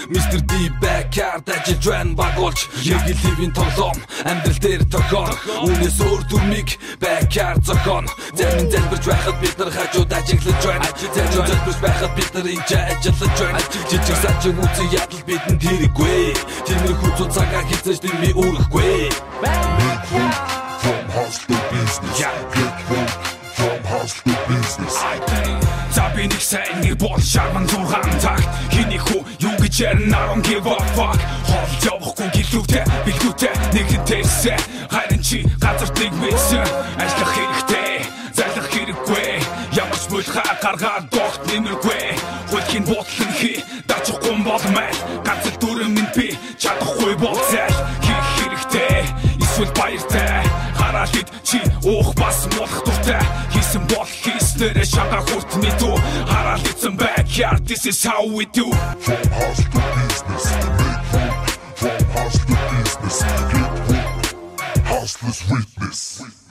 Mr. D backyard ажиллаж байна багуулж яг л ливийн тоглоом амьдрал дээр тохион Үнээс өөр дүрмийг backyard зохион Зарим залбирч байхад бид нар хажууд ажиглаж байна Зарим залбирч байхад бид нар энэ ажиллаж байна Жижиг сажиг үзэн ядал бидэнд хэрэггүй Тиймэрхүү цуд цагаа хязгаарч дэмий үүрэхгүй From house to business, get work from house to business. За би нэг сайн нэг бол шарман 6 цагт Хиний хүү юу гэж ярина I don't give a fuck Хоолж явахгүй гэлүүтэй билгүүтэй нэгэнтэйсэ Харин чи газарт нэг мэдсэн Ажиллах хэрэгтэй зайлах хэрэггүй Ямар ч бүлхаа гаргаад догт нэмэргүй Хөлхийн ботлон хий даачихгүй болмай Ганцэл дүрэм минь би чадахгүй болцай Хийх хэрэгтэй эсвэл баяртай Хараад чи уух бас болох дуртай Хийсэн бол хийснээрээ шага хүртний дүү Хараад ицэн backyard this is how we do From house to business, make work from house to business, get work, hustlers witness.